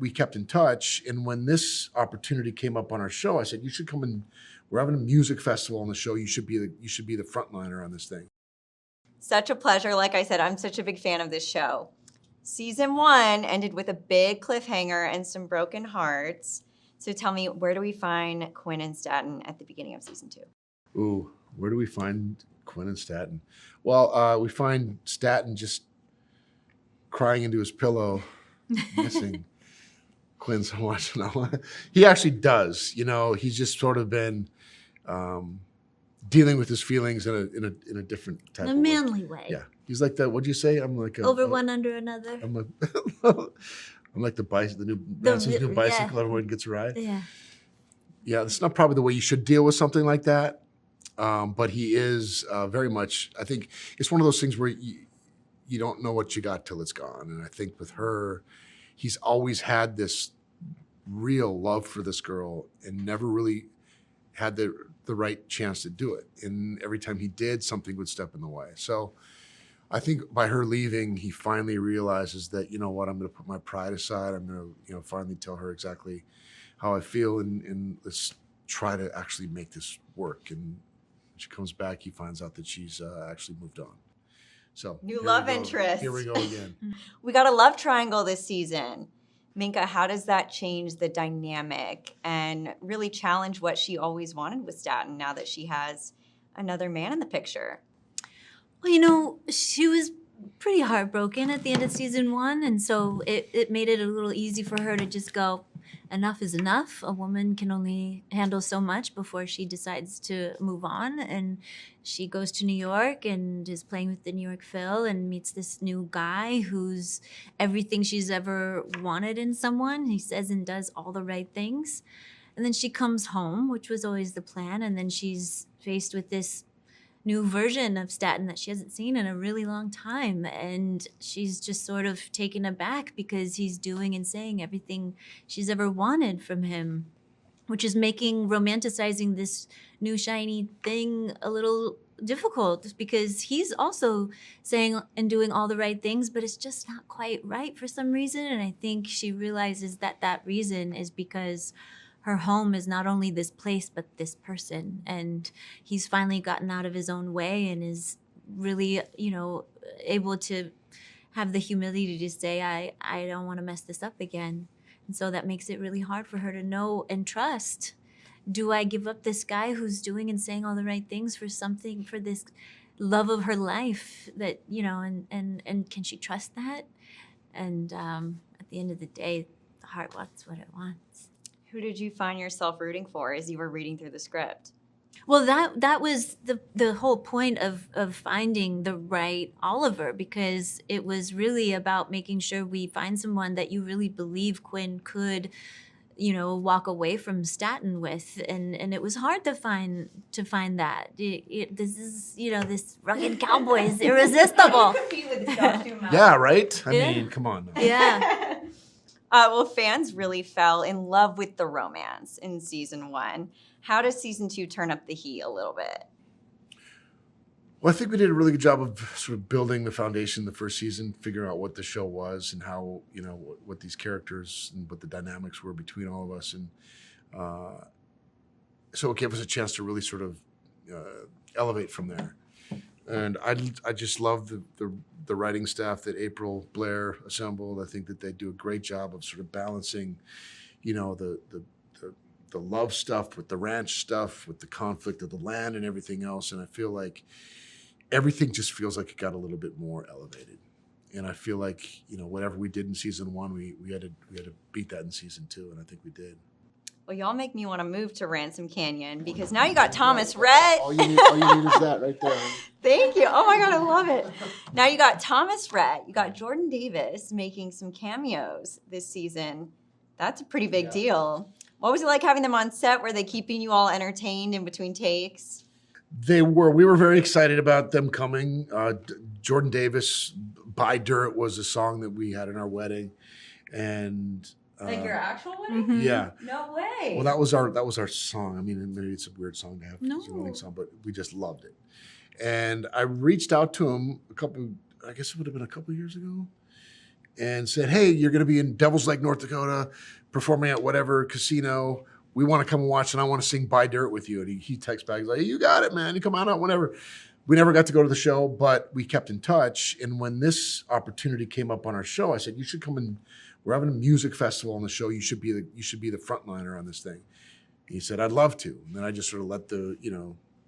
we kept in touch. And when this opportunity came up on our show, I said, you should come and we're having a music festival on the show. You should be the frontliner on this thing. Such a pleasure. Like I said, I'm such a big fan of this show. Season 1 ended with a big cliffhanger and some broken hearts. So tell me, where do we find Quinn and Staten at the beginning of season 2? Ooh, where do we find Quinn and Staten? Well, we find Staten just crying into his pillow, missing Quinn so much. No, he actually does. You know, he's just sort of been dealing with his feelings in a different type of manly way. Yeah, he's like that. What'd you say? I'm like over one under another. I'm like the new Ransom's new bicycle. Yeah. Everyone gets a ride. Yeah. That's not probably the way you should deal with something like that. But he is very much. I think it's one of those things where you don't know what you got till it's gone. And I think with her, he's always had this real love for this girl and never really had the right chance to do it. And every time he did, something would step in the way. So I think by her leaving, he finally realizes that, you know what, I'm going to put my pride aside. I'm going to, finally tell her exactly how I feel and let's try to actually make this work. And when she comes back, he finds out that she's actually moved on. So new love interest. Here we go again. We got a love triangle this season. Minka, how does that change the dynamic and really challenge what she always wanted with Staten now that she has another man in the picture? Well, she was pretty heartbroken at the end of season 1, and so it made it a little easy for her to just go, enough is enough. A woman can only handle so much before she decides to move on, and she goes to New York and is playing with the New York Phil and meets this new guy who's everything she's ever wanted in someone. He says and does all the right things. And then she comes home, which was always the plan, and then she's faced with this new version of Staten that she hasn't seen in a really long time. And she's just sort of taken aback because he's doing and saying everything she's ever wanted from him, which is making romanticizing this new shiny thing a little difficult because he's also saying and doing all the right things, but it's just not quite right for some reason. And I think she realizes that reason is because her home is not only this place, but this person. And he's finally gotten out of his own way and is really, able to have the humility to say, I don't want to mess this up again. And so that makes it really hard for her to know and trust. Do I give up this guy who's doing and saying all the right things for this love of her life that, and can she trust that? And at the end of the day, the heart wants what it wants. Who did you find yourself rooting for as you were reading through the script? Well, that was the whole point of finding the right Oliver, because it was really about making sure we find someone that you really believe Quinn could, walk away from Staten with, and it was hard to find that. This is this rugged cowboy is irresistible. Yeah, right. I mean, come on. Now. Yeah. Well, fans really fell in love with the romance in season 1. How does season 2 turn up the heat a little bit? Well, I think we did a really good job of sort of building the foundation the first season, figuring out what the show was and how, what these characters and what the dynamics were between all of us. And so it gave us a chance to really sort of elevate from there. And I just love the writing staff that April Blair assembled. I think that they do a great job of sort of balancing, the love stuff with the ranch stuff, with the conflict of the land and everything else. And I feel like everything just feels like it got a little bit more elevated. And I feel like, whatever we did in season 1, we had to beat that in season 2, and I think we did. Well, y'all make me want to move to Ransom Canyon because now you got Thomas Rhett. All you need is that right there. Thank you. Oh my God, I love it. Now you got Thomas Rhett, you got Jordan Davis making some cameos this season. That's a pretty big deal. What was it like having them on set? Were they keeping you all entertained in between takes? They were. We were very excited about them coming. Jordan Davis, "By Dirt" was a song that we had in our wedding, and like your actual wedding? Mm-hmm. Yeah. No way. Well, that was our song. I mean, maybe it's a weird song to have as a wedding song, but we just loved it. And I reached out to him I guess it would have been a couple years ago, and said, hey, you're going to be in Devil's Lake, North Dakota, performing at whatever casino. We want to come and watch, and I want to sing Buy Dirt with you. And he texts back, he's like, hey, you got it, man. You come on out whenever. We never got to go to the show, but we kept in touch. And when this opportunity came up on our show, I said, you should come and we're having a music festival on the show. You should be the frontliner on this thing. He said, I'd love to. And then I just sort of let the,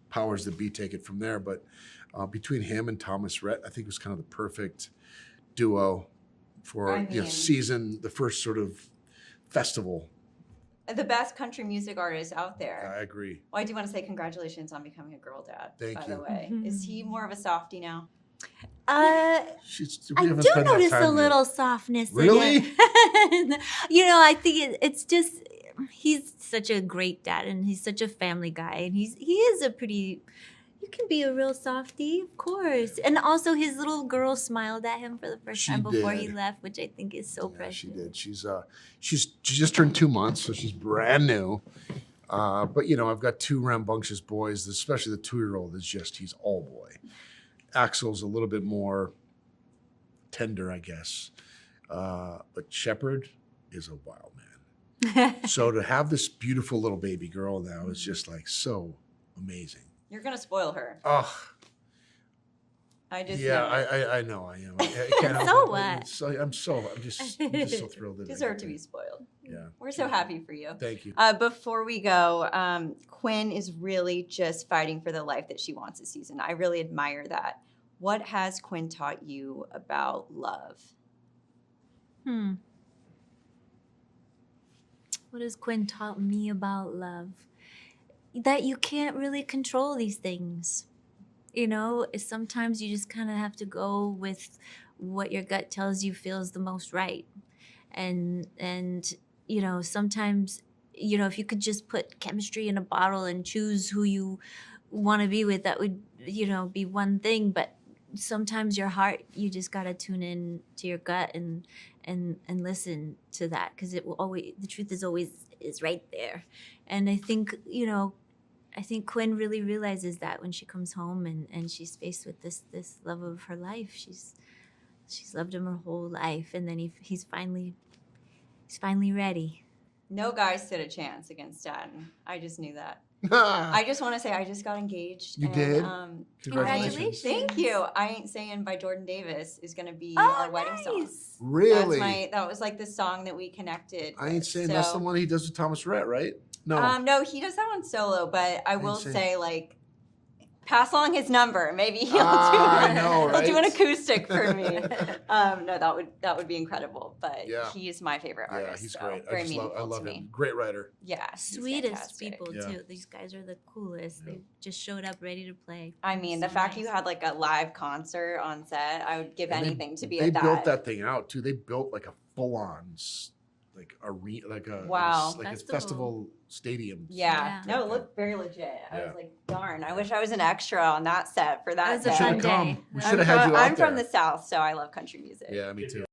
powers that be take it from there. But between him and Thomas Rhett, I think it was kind of the perfect duo for season, the first sort of festival. The best country music artist out there. I agree. Well, I do want to say congratulations on becoming a girl dad. Thank by you. the way. Is he more of a softie now? I do notice a little softness. Really? In it. I think it's just he's such a great dad, and he's such a family guy, and he is a pretty. You can be a real softie, of course. And also, his little girl smiled at him for the first time before he left, which I think is so precious. She did. She just turned 2 months, so she's brand new. But I've got two rambunctious boys, especially the 2-year-old he's all boy. Axel's a little bit more tender, I guess. But Shepard is a wild man. So to have this beautiful little baby girl now is just like so amazing. You're going to spoil her. Oh. I just know. I know I am. I can't So what? I'm just so thrilled that deserve to be spoiled. Yeah. We're so happy for you. Thank you. Before we go, Quinn is really just fighting for the life that she wants this season. I really admire that. What has Quinn taught you about love? What has Quinn taught me about love? That you can't really control these things. Sometimes you just kind of have to go with what your gut tells you feels the most right. And sometimes, if you could just put chemistry in a bottle and choose who you want to be with, that would, be one thing. But sometimes your heart, you just got to tune in to your gut and listen to that, because the truth is right there. And I think, Quinn really realizes that when she comes home and she's faced with this love of her life. She's loved him her whole life, and then he's finally ready. No guy stood a chance against Stanton. I just knew that. I just want to say I just got engaged. You did? Congratulations. Thank you. I Ain't Saying by Jordan Davis is going to be our wedding song. Really? That was like the song that we connected. I Ain't Saying, that's the one he does with Thomas Rhett, right? No. No, he does that one solo, but I will say, pass along his number. Maybe he'll do an acoustic for me. No, that would be incredible. But he is my favorite artist. Yeah, he's so great. I love him. Great writer. Yeah, sweetest people too. These guys are the coolest. Yeah. They just showed up ready to play. I mean, the fact you had a live concert on set, I would give anything to be at that. They built that thing out too. They built a full-on arena, a festival stadium. Yeah. No, it looked very legit. I was like, darn, I wish I was an extra on that set for that. That was a fun day. We should have had you out I'm from the South, so I love country music. Yeah, me too.